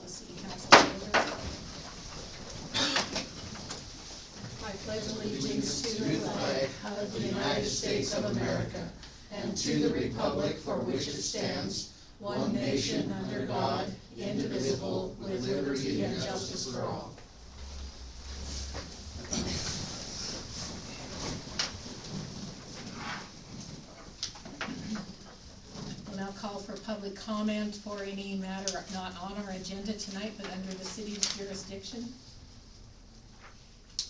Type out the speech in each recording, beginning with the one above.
policy. Councilmember. I pledge allegiance to the flag of the United States of America and to the republic for which it stands, one nation under God, indivisible, with liberty and justice for all. We'll now call for public comment for any matter not on our agenda tonight, but under the city's jurisdiction.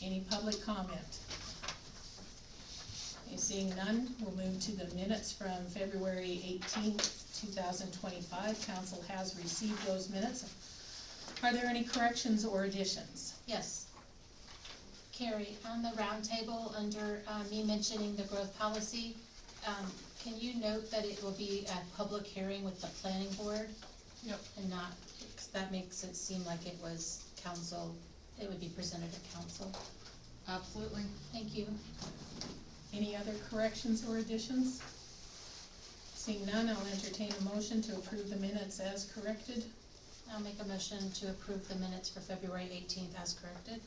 Any public comment? Okay, seeing none, we'll move to the minutes from February 18th, 2025. Council has received those minutes. Are there any corrections or additions? Yes. Carrie, on the round table under me mentioning the growth policy, can you note that it will be a public hearing with the planning board? Yep. And not, that makes it seem like it was council, it would be presented at council. Absolutely. Thank you. Any other corrections or additions? Seeing none, I'll entertain a motion to approve the minutes as corrected. I'll make a motion to approve the minutes for February 18th as corrected.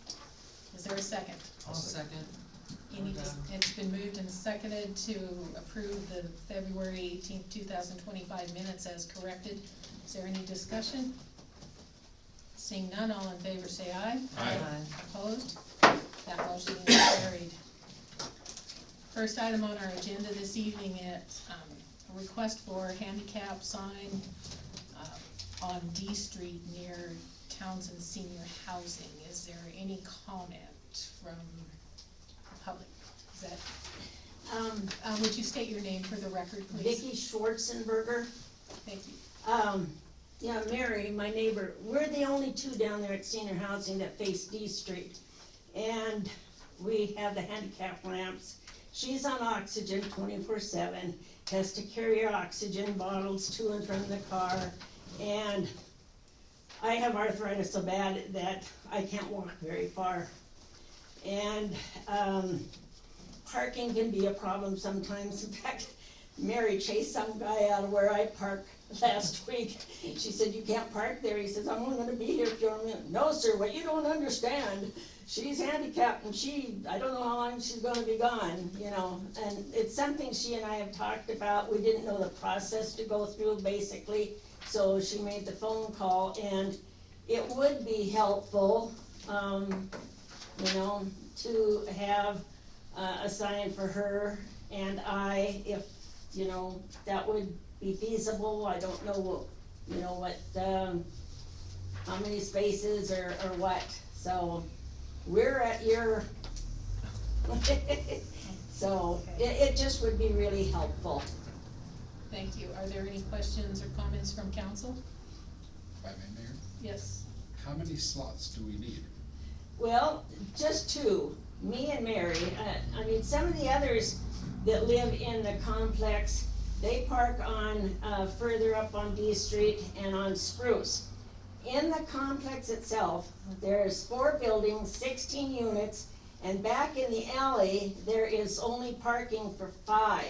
Is there a second? I'll second. It's been moved and seconded to approve the February 18th, 2025 minutes as corrected. Is there any discussion? Seeing none, all in favor say aye. Aye. Opposed? That motion is carried. First item on our agenda this evening is a request for a handicap sign on D Street near Townsend Senior Housing. Is there any comment from the public? Is that, would you state your name for the record, please? Vicki Schwarzenberger. Thank you. Yeah, Mary, my neighbor, we're the only two down there at senior housing that face D Street. And we have the handicap ramps. She's on oxygen 24/7, has to carry her oxygen bottles to and from the car. And I have arthritis so bad that I can't walk very far. And parking can be a problem sometimes. In fact, Mary chased some guy out of where I park last week. She said, "You can't park there." He says, "I'm only gonna be here for a minute." "No, sir, what you don't understand, she's handicapped and I don't know how long she's gonna be gone, you know." And it's something she and I have talked about. We didn't know the process to go through, basically. So she made the phone call, and it would be helpful, you know, to have a sign for her and I, if, you know, that would be feasible. I don't know, you know, what, how many spaces or what. So we're at your, so it just would be really helpful. Thank you. Are there any questions or comments from council? If I may, Mayor, Yes. how many slots do we need? Well, just two, me and Mary. I mean, some of the others that live in the complex, they park on, further up on D Street and on Spruce. In the complex itself, there's 4 buildings, 16 units, and back in the alley, there is only parking for 5.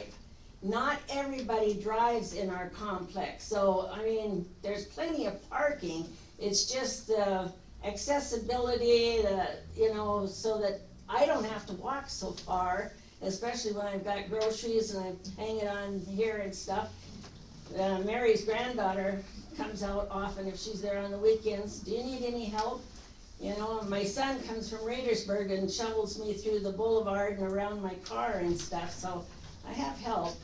Not everybody drives in our complex, so, I mean, there's plenty of parking. It's just the accessibility, you know, so that I don't have to walk so far, especially when I've got groceries and I'm hanging on here and stuff. Mary's granddaughter comes out often if she's there on the weekends. "Do you need any help?" You know, my son comes from Raidersburg and shovels me through the boulevard and around my car and stuff, so I have help.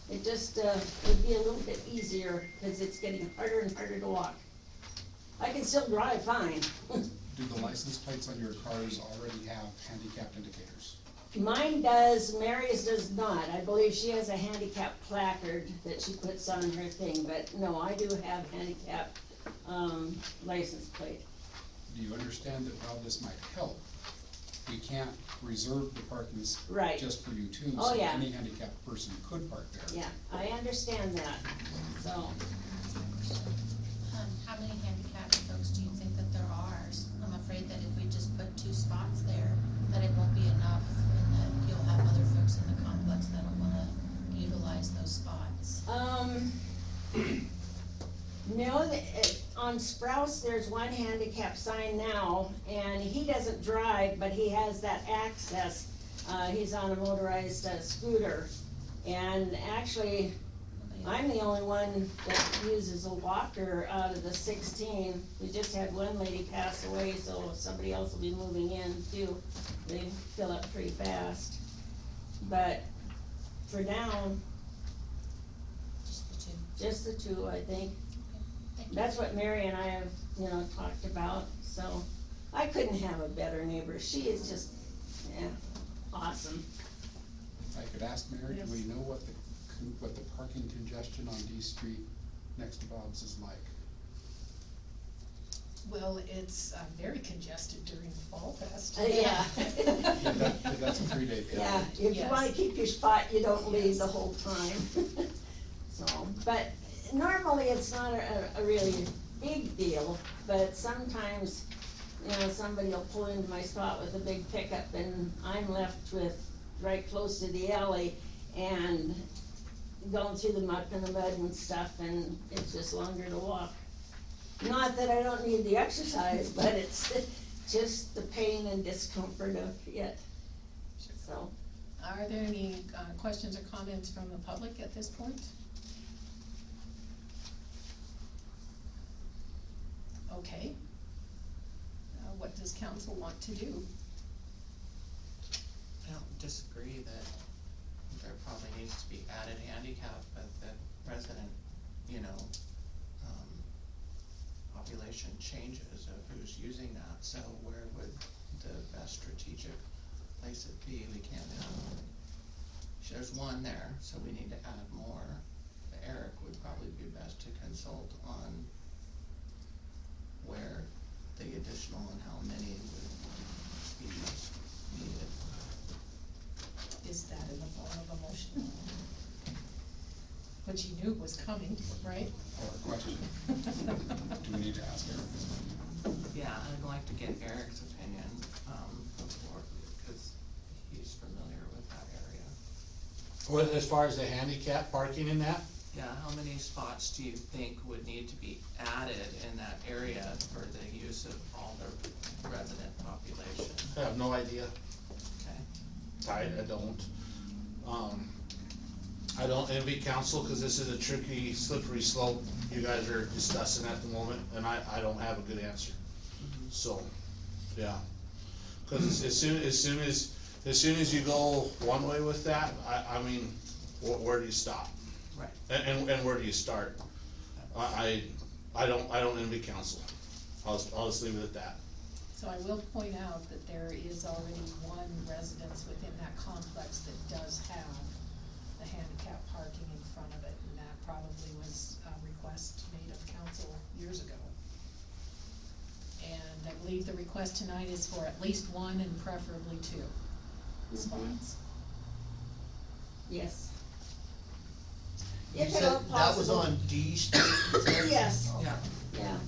It just would be a little bit easier because it's getting harder and harder to walk. I can still drive fine. Do the license plates on your cars already have handicapped indicators? Mine does, Mary's does not. I believe she has a handicap placard that she puts on her thing, but no, I do have handicap license plate. Do you understand that while this might help, we can't reserve the parking Right. just for you two, Oh, so yeah. any handicapped person could park there? Yeah, I understand that, so. How many handicapped folks do you think that there are? I'm afraid that if we just put 2 spots there, that it won't be enough, and that you'll have other folks in the complex that'll wanna utilize those spots. No, on Sprouse, there's one handicap sign now, and he doesn't drive, but he has that access. He's on a motorized scooter, and actually, I'm the only one that uses a walker out of the 16. We just had one lady pass away, so somebody else will be moving in too. They fill up pretty fast. But for now, Just the two. just the two, I think. Thank you. That's what Mary and I have, talked about, so I couldn't have a better neighbor. She is just, awesome. If I could ask Mary, Yes. do we know what the parking congestion on D Street next to Bob's is like? Well, it's very congested during the Fall Fest. Yeah. That's a 3-day period. Yeah, if you Yes. wanna keep your spot, you don't leave the whole time. So, but normally it's not a really big deal, but sometimes, somebody will pull into my spot with a big pickup and I'm left with right close to the alley and going through the muck and the mud and stuff, and it's just longer to walk. Not that I don't need the exercise, but it's just the pain and discomfort of it, so. Are there any questions or comments from the public at this point? Okay. What does council want to do? I don't disagree that there probably needs to be added handicap, but the resident, population changes of who's using that, so where would the best strategic place it be? We can't have, there's one there, so we need to add more. Eric would probably be best to consult on where the additional and how many would be needed. Is that in the form of a motion? Which you knew was coming, right? Or a question? Do we need to ask Eric? Yeah, I'd like to get Eric's opinion, before, because he's familiar with that area. Well, as far as the handicap parking in that, Yeah, how many spots do you think would need to be added in that area for the use of all the resident population? I have no idea. Okay, I don't. I don't envy council, cause this is a tricky, slippery slope you guys are discussing at the moment, and I don't have a good answer. So, yeah. Cause as soon as you go one way with that, I mean, where do you stop? right. And where do you start? I don't envy council. I'll just leave it at that. So I will point out that there is already one residence within that complex that does have the handicap parking in front of it, and that probably was a request made of council years ago. And I believe the request tonight is for at least one and preferably two spots. Yes. You If said at all that was possible. on D Street? you said? Yes, Yeah, yeah.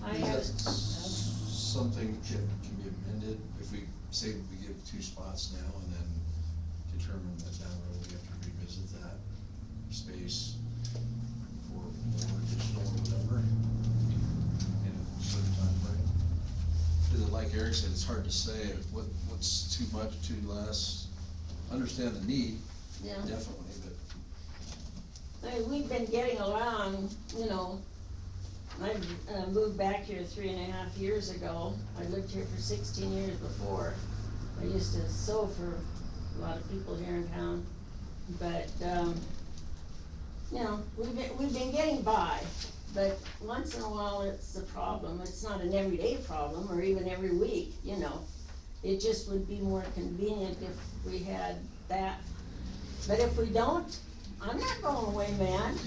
I Is have, that something can be amended, if we say we give 2 spots now and then determine that down the road we have to revisit that space for more additional or whatever, in a certain time frame? Cause like Eric said, it's hard to say what's too much, too less. Understand the need, yeah. definitely, but I mean, we've been getting along, I moved back here 3.5 years ago. I lived here for 16 years before. I used to sew for a lot of people here in town, but, we've been getting by. But once in a while, it's a problem. It's not an everyday problem, or even every week, It just would be more convenient if we had that. But if we don't, I'm not going away, man.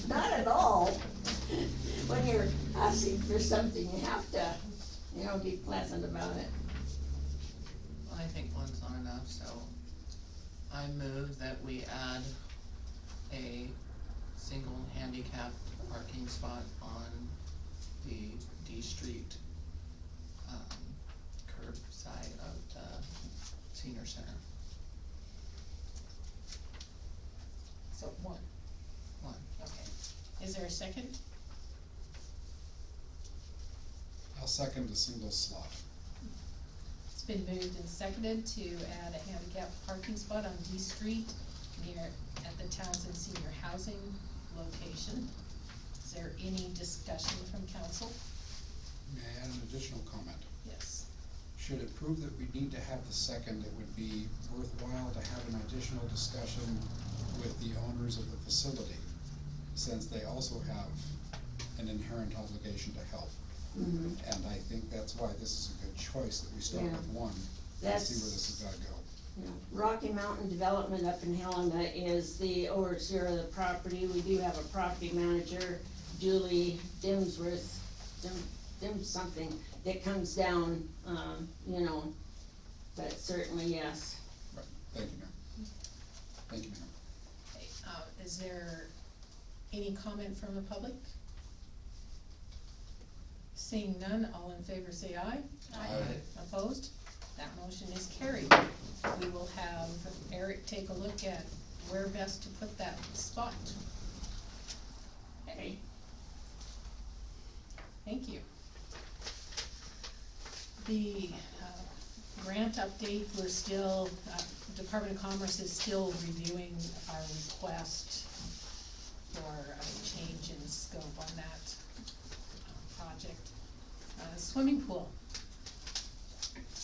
Not at all. When you're asking for something, you have to, be pleasant about it. I think one's not enough, so I move that we add a single handicap parking spot on the D Street, curb side of the senior center. So one, One. okay. Is there a second? I'll second the single slot. It's been moved and seconded to add a handicap parking spot on D Street near, at the Townsend Senior Housing location. Is there any discussion from council? May I add an additional comment? Yes. Should it prove that we need to have the second, it would be worthwhile to have an additional discussion with the owners of the facility, since they also have an inherent obligation to help. Mhm. And I think that's why this is a good choice, that we start Yeah. with one, and That's- see where this has gotta go. Yeah. Rocky Mountain Development up in Helena is the overseer of the property. We do have a property manager, Julie Dimsworth, Dim something, that comes down, you know, but certainly, yes. Right, thank you, Mayor. Thank you, Mayor. Okay, is there any comment from the public? Seeing none, all in favor say aye. Aye. Opposed? That motion is carried. We will have Eric take a look at where best to put that spot. Okay. Thank you. The grant update, we're still, Department of Commerce is still reviewing our request for a change in scope on that project. Swimming pool.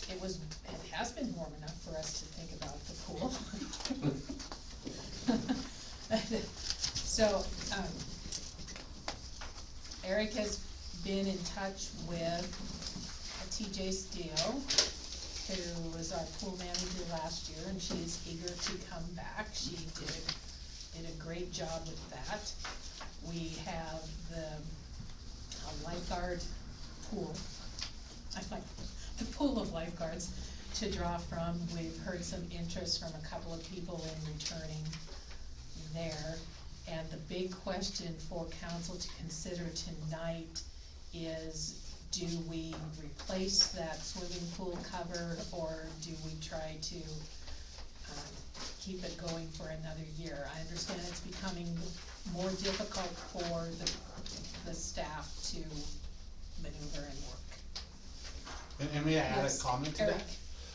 It has been warm enough for us to think about the pool. So, Eric has been in touch with TJ Steele, who was our pool manager last year, and she is eager to come back. She did a great job with that. We have the lifeguard pool. I like the pool of lifeguards to draw from. We've heard some interest from a couple of people in returning there. And the big question for council to consider tonight is, do we replace that swimming pool cover, or do we try to keep it going for another year? I understand it's becoming more difficult for the staff to maneuver and work. And may I add a Yes, comment to Eric.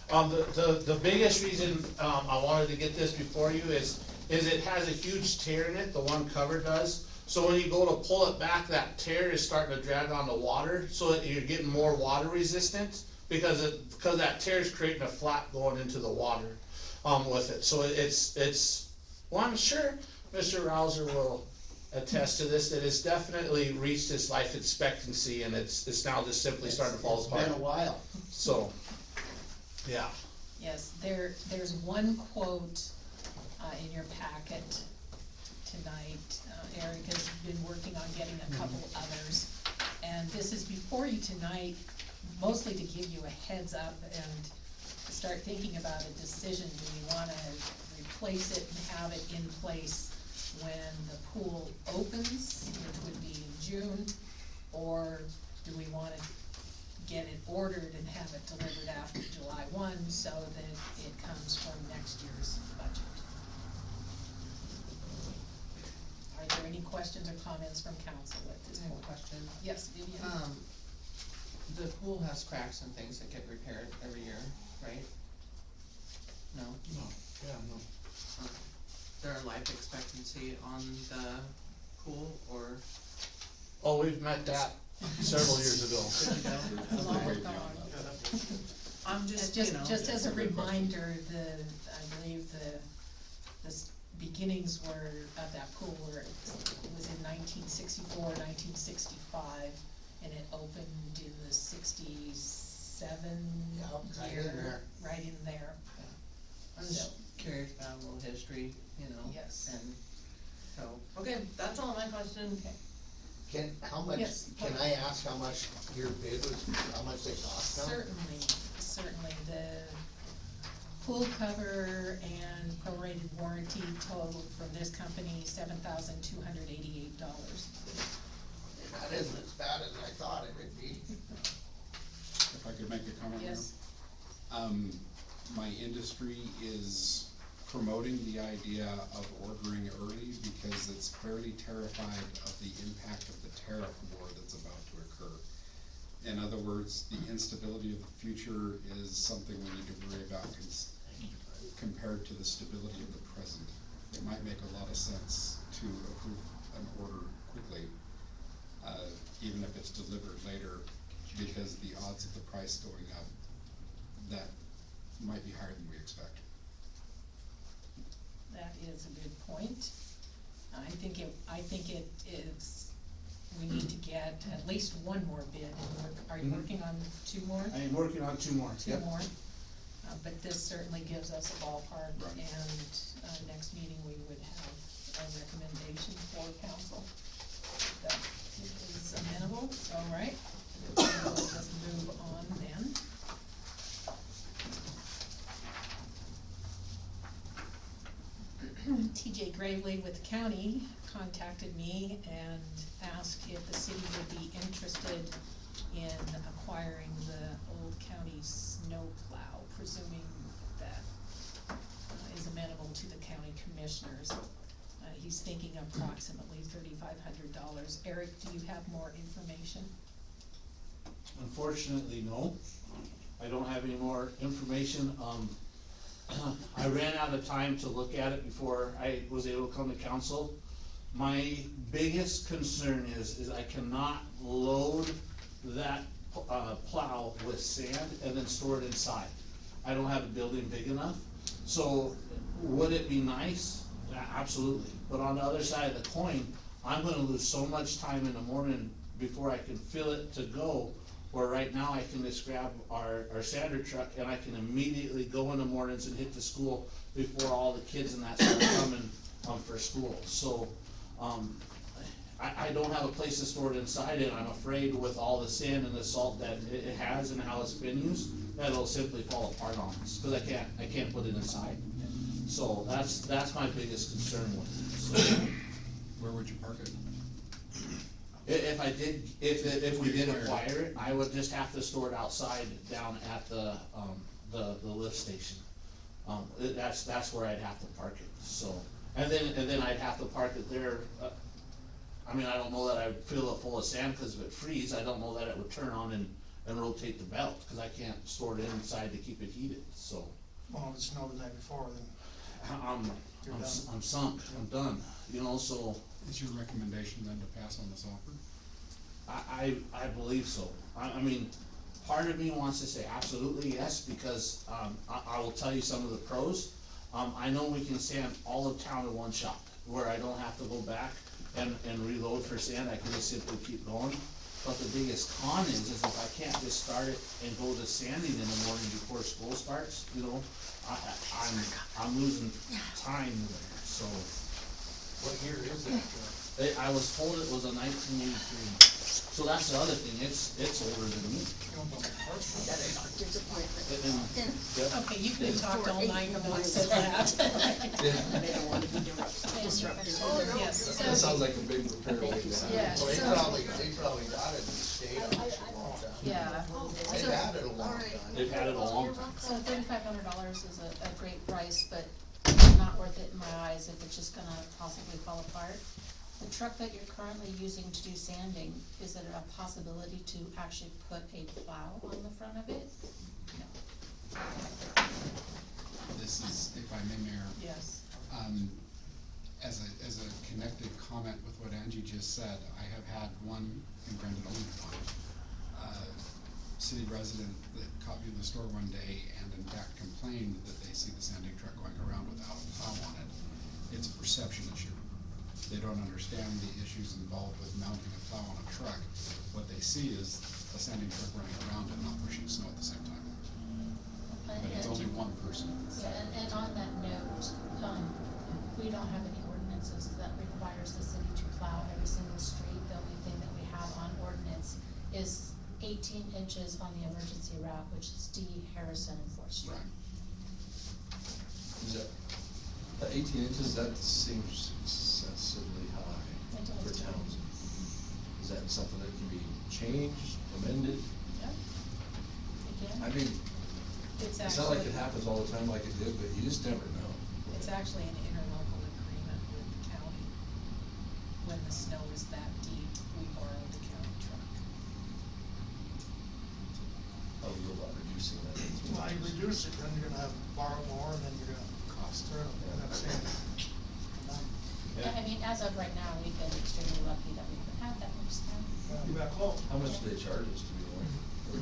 that? The biggest reason, I wanted to get this before you is it has a huge tear in it, the one cover does. So when you go to pull it back, that tear is starting to drag on the water, so that you're getting more water resistant, because that tear is creating a flat going into the water, with it. So well, I'm sure Mr. Rouser will attest to this, that it's definitely reached its life expectancy, and it's now just simply starting to fall apart. It's been a while. So, yeah. Yes, there's one quote, in your packet tonight. Eric has been working on getting a couple others, and this is before you tonight, mostly to give you a heads up and start thinking about a decision. Do we wanna replace it and have it in place when the pool opens, which would be in June, or do we wanna get it ordered and have it delivered after July 1, so that it comes from next year's budget? Are there any questions or comments from council at this I have point? a question. Yes, Vivian? The pool has cracks and things that get repaired every year, right? No? No, yeah, no. There a life expectancy on the pool, or? Oh, we've met that several years ago. That's a long way gone. I'm Just as a reminder, I believe the beginnings of that pool it was in 1964, 1965, and it opened in the 67 right year, in there. right in there. I'm So- just curious about a little history, you know? Yes. And so, okay, that's all my question. Okay. Yes. Can I ask how much your bid was, how much they cost now? Certainly, the pool cover and prorated warranty totaled from this company $7,288. That isn't as bad as I thought it would be. If I could make a comment here? Yes, My industry is promoting the idea of ordering early because it's fairly terrified of the impact of the tariff war that's about to occur. In other words, the instability of the future is something we need to worry about compared to the stability of the present. It might make a lot of sense to approve an order quickly, even if it's delivered later, because the odds of the price going up, that might be higher than we expect. That is a good point. I think it is, we need to get at least one more bid. Are you working on two more? I am working on two more, Two yep. more? But this certainly gives us a ballpark, Right. and, next meeting we would have a recommendation for council. That is amenable, all right? We'll just move on then. TJ Gravely with the county contacted me and asked if the city would be interested in acquiring the old county snow plow, presuming that is amenable to the county commissioners. He's thinking approximately $3,500. Eric, do you have more information? Unfortunately, no. I don't have any more information. I ran out of time to look at it before I was able to come to council. My biggest concern is I cannot load that plow with sand and then store it inside. I don't have a building big enough. So would it be nice? Absolutely. But on the other side of the coin, I'm gonna lose so much time in the morning before I can fill it to go, where right now I can just grab our sander truck and I can immediately go in the mornings and hit the school before all the kids and that start coming for school. So I don't have a place to store it inside, and I'm afraid with all the sand and the salt that it has and how it's been used, that it'll simply fall apart on us, cause I can't put it inside. So that's my biggest concern with it, so. Where would you park it? If we did acquire it, I would just have to store it outside down at the lift station. That's where I'd have to park it, so, and then I'd have to park it there. I mean, I don't know that I'd fill it full of sand, cause if it freeze, I don't know that it would turn on and rotate the belt, cause I can't store it inside to keep it heated, so. Well, if it snowed the night before, then. I'm sunk, I'm done, you know, so. Is your recommendation then to pass on this offer? I believe so. I mean, part of me wants to say absolutely yes, because, I will tell you some of the pros. I know we can sand all of town in one shot, where I don't have to go back and reload for sand, I can just simply keep going. But the biggest con is if I can't just start it and go to sanding in the morning before school starts, you know, I'm losing time there, so. What year is that truck? I was told it was a 1983, so that's the other thing, it's older than me. Got a doctor's appointment. Yep. Okay, you could have talked all night about that. They don't want to be disruptive. Yes. That sounds like a big repair way down. Yeah, Well, they so- probably got it and stayed on it for a long time. Yeah. They've So- had it a long time. They've had it a long time. So $3,500 is a great price, but not worth it in my eyes if it's just gonna possibly fall apart. The truck that you're currently using to do sanding, is it a possibility to actually put a plow on the front of it? This is, if I may, Mayor, Yes. as a connected comment with what Angie just said, I have had one, and Brendan only one, city resident that caught me in the store one day and in fact complained that they see the sanding truck going around without a plow on it. It's a perception issue. They don't understand the issues involved with mounting a plow on a truck. What they see is a sanding truck running around and not pushing snow at the same time. But it's only one person. Yeah, and on that note, we don't have any ordinances that requires the city to plow every single street. The only thing that we have on ordinance is 18 inches on the emergency route, which is D. Harrison and 4th Street. Is that 18 inches, that seems excessively high It for does. towns. Is that something that can be changed, amended? Yep. Again, I mean, It's it's not like actually, it happens all the time like it did, but you just never know. it's actually an interlocal agreement with the county. When the snow is that deep, we borrow the county truck. reduce it, then you're gonna have to borrow more, and then you're gonna Cost. turn them, that's it. Yeah, I mean, as of right now, we've been extremely lucky that we haven't had that much snow. You got close. How much do they charge us to be going? Or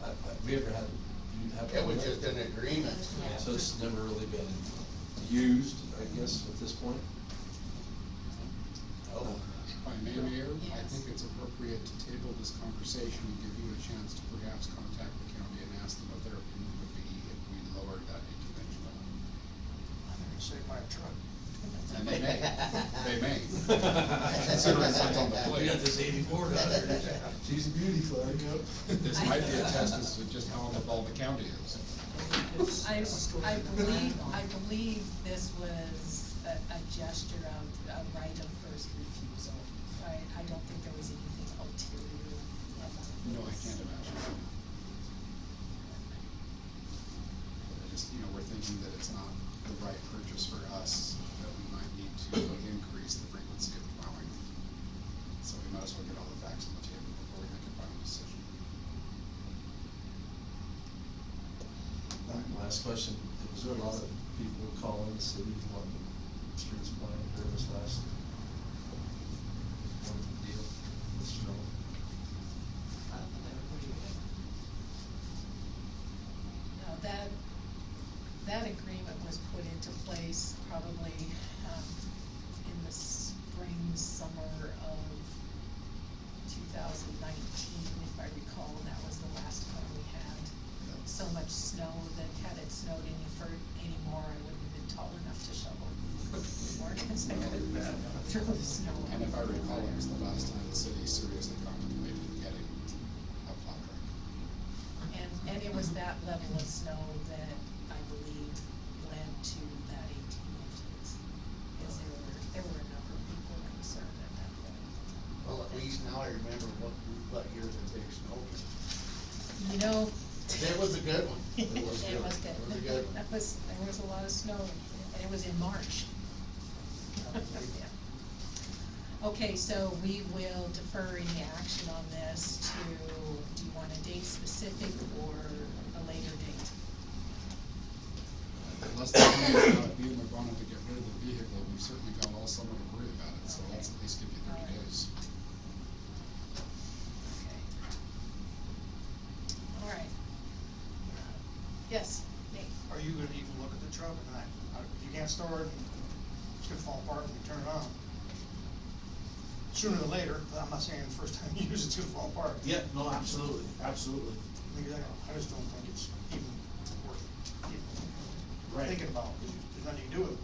have we ever had, you have? It was just an agreement. Yeah. So it's never really been used, I guess, at this point? Oh, If I may, Mayor, I Yes. think it's appropriate to table this conversation and give you a chance to perhaps contact the county and ask them what their opinion would be if we lowered that 18-inch level. I'm gonna say buy a truck. And they may, considering what's on the We plate. got this 84 down there. She's a beauty, Clark. This might be a test as to just how on the ball the county is. I believe this was a gesture of a right of first refusal. I don't think there was anything ulterior about this. No, I can't imagine. I just, we're thinking that it's not the right purchase for us, that we might need to increase the frequency of plowing. So we might as well get all the facts on the table before we make a final decision. Last question, was there a lot of people calling the city wanting streets planned during this last deal with snow? No, that agreement was put into place probably, in the spring, summer of 2019, if I recall. That was the last time we had so much snow that had it snowed anymore, I wouldn't have been tall enough to shovel anymore, cause I couldn't throw the snow. And if I recall, it was the last time the city seriously contemplated getting a plow truck. And it was that level of snow that I believe led to that 18 inches. Cause there were a number of people concerned at that point. well, at least now I remember what year the big snow was. You know. It was a good one. It It was was good. good. It was a good one. There was a lot of snow, and it was in March. Yeah. Okay, so we will defer any action on this to, do you want a date specific or a later date? Unless the county is not being wanting to get rid of the vehicle, we've certainly got all summer to worry about it, so let's at least give you 30 Alright. days. Okay. All right. Yes, Nate? Are you gonna even look at the truck or not? If you can't store it, it's gonna fall apart when you turn it on. Sooner than later, but I'm not saying the first time you use it's gonna fall apart. Yeah, no, absolutely, absolutely. I just don't think it's even worth Right. thinking about, because there's nothing you can do with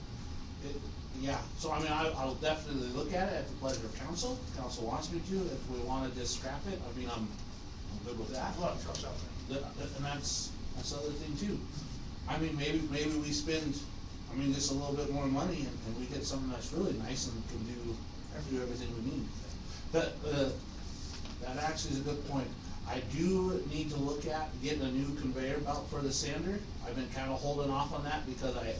it. Yeah, so I mean, I'll definitely look at it at the pleasure of council. If council wants me to. If we wanna just scrap it, I mean, I'm good with that. There's a lot of trucks out there. And that's the other thing too. I mean, maybe we spend, just a little bit more money and we get something that's really nice and can do everything we need. But, that actually is a good point. I do need to look at getting a new conveyor belt for the sander. I've been kinda holding off on that because I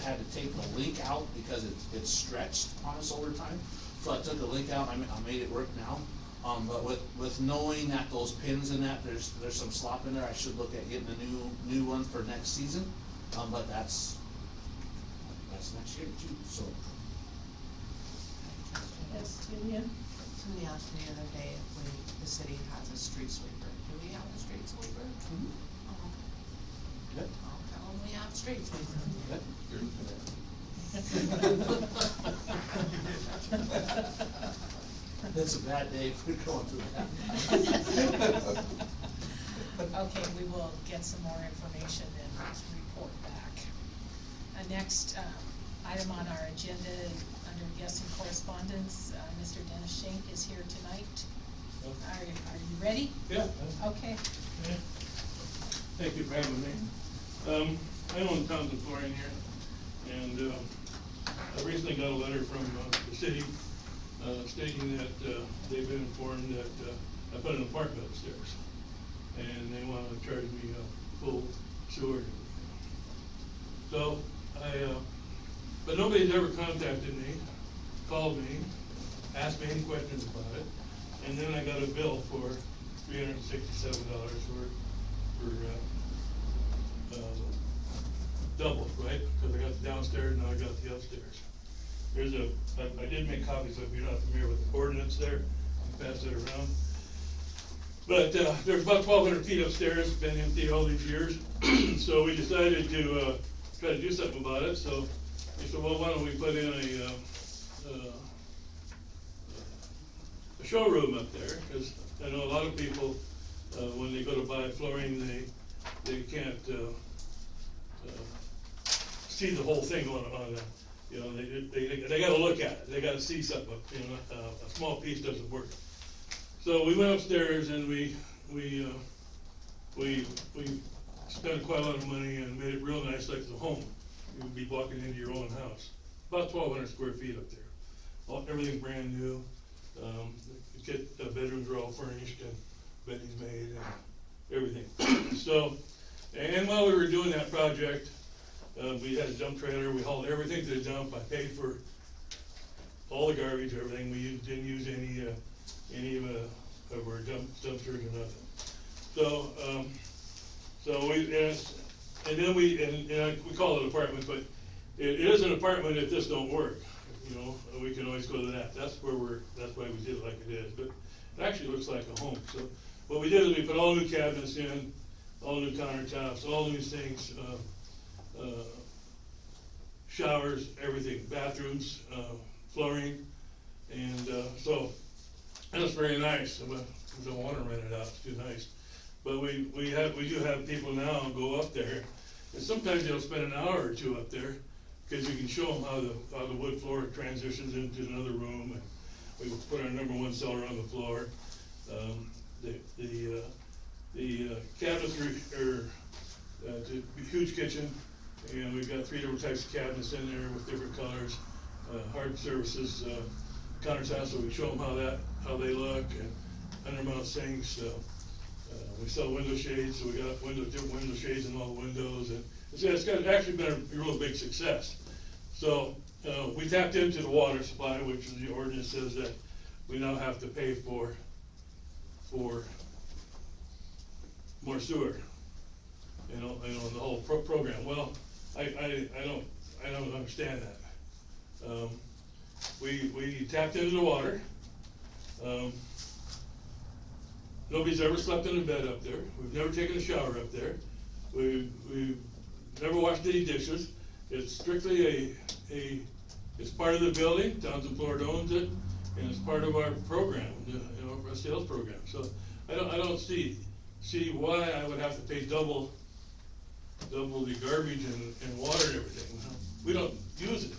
had to take the link out because it's stretched on us over time. So I took the link out, I made it work now. But with knowing that those pins in that, there's some slop in there, I should look at getting a new one for next season. But that's next year too, so. Yes, Julian? Somebody asked me the other day if the city has a street sweeper. Do we have a street sweeper? Oh, Yep. I'll tell them we have a street sweeper. Yep. That's a bad day for going through that. Okay, we will get some more information and report back. Next, item on our agenda, under guests and correspondence, Mr. Dennis Schenk is here tonight. Are you ready? Yeah. Okay. Thank you for having me. I own tons of flooring here, and I recently got a letter from the city stating that they've been informed that I put an apartment upstairs, and they want to charge me full sewer. So but nobody's ever contacted me, called me, asked me any questions about it, and then I got a bill for $367 for doubled, right? Cause I got the downstairs, now I got the upstairs. There's I did make copies, so if you're not familiar with the ordinance there, I'll pass it around. But, there's about 1,200 feet upstairs, been empty all these years, so we decided to, try to do something about it, so we said, well, why don't we put in a showroom up there, cause I know a lot of people, when they go to buy flooring, they can't, see the whole thing on the, you know, they gotta look at it, they gotta see something, you know, a small piece doesn't work. So we went upstairs and we spent quite a lot of money and made it real nice, like the home. You would be walking into your own house. About 1,200 square feet up there. Everything's brand new. The bedrooms are all furnished and bedding's made and everything. So, and while we were doing that project, we had a dump trailer, we hauled everything to the dump, I paid for all the garbage, everything, we didn't use any of our dumpsters or nothing. So, and then we call it apartment, but it is an apartment if this don't work, you know, we can always go to that, that's why we did it like it is, but it actually looks like a home. So what we did is we put all new cabinets in, all new countertops, all new sinks, showers, everything, bathrooms, flooring, and so and it's very nice. We don't want to rent it out; it's too nice. But we do have people now go up there, and sometimes they'll spend an hour or two up there because we can show them how the wood floor transitions into another room, and we will put our #1 seller on the floor. The cabinets are it's a huge kitchen, and we've got 3 different types of cabinets in there with different colors, hard surfaces, countertops, so we show them how they look, and undermount sinks. We sell window shades, so we got different window shades in all the windows, and it's actually been a real big success. So we tapped into the water supply, which is the ordinance says that we now have to pay for more sewer. You know, the whole program. Well, I don't understand that. We tapped into the water. Nobody's ever slept in a bed up there. We've never taken a shower up there. We've never washed any dishes. It's strictly it's part of the building. Townsend Florida owns it, and it's part of our program, you know, our sales program. So I don't see why I would have to pay double the garbage and water and everything. We don't use it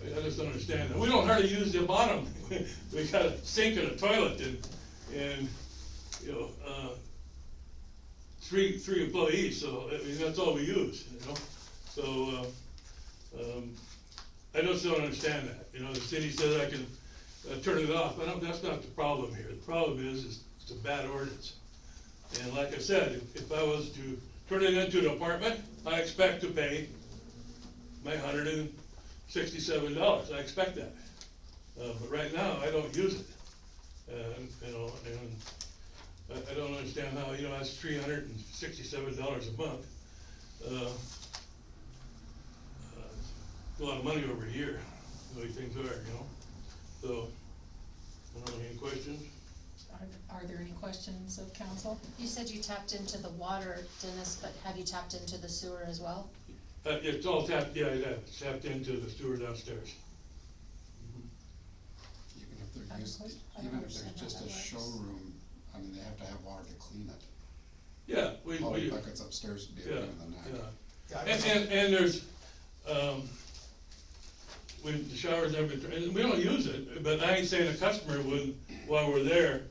I just don't understand that. We don't hardly use the bottom. We got a sink and a toilet and you know, 3 employees, so I mean, that's all we use, you know? So, I just don't understand that. You know, the city says I can turn it off, but that's not the problem here. The problem is it's a bad ordinance. And like I said, if I was to turn it into an apartment, I expect to pay my $167. I expect that. But right now, I don't use it. You know, and I don't understand how, you know, that's $367 a month. A lot of money over a year, the way things are, you know? So, I don't know, any questions? Are there any questions of council? You said you tapped into the water, Dennis, but have you tapped into the sewer as well? It's all tapped, yeah, it's tapped into the sewer downstairs. Even if they're I used, don't even if there's understand how just that a works. showroom, I mean, they have to have water to clean it. Yeah, we Buckets upstairs would be a yeah, pain in the neck. yeah. And there's, when the shower's never been, and we don't use it, but I ain't saying a customer wouldn't, while we're there,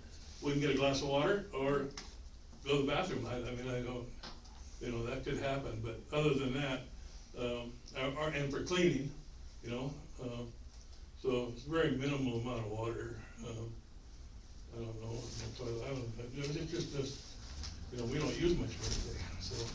wouldn't get a glass of water or go to the bathroom. I mean, I don't, you know, that could happen, but other than that, and for cleaning, you know, so it's a very minimal amount of water. I don't know, it's just, you know, we don't use much of anything, so.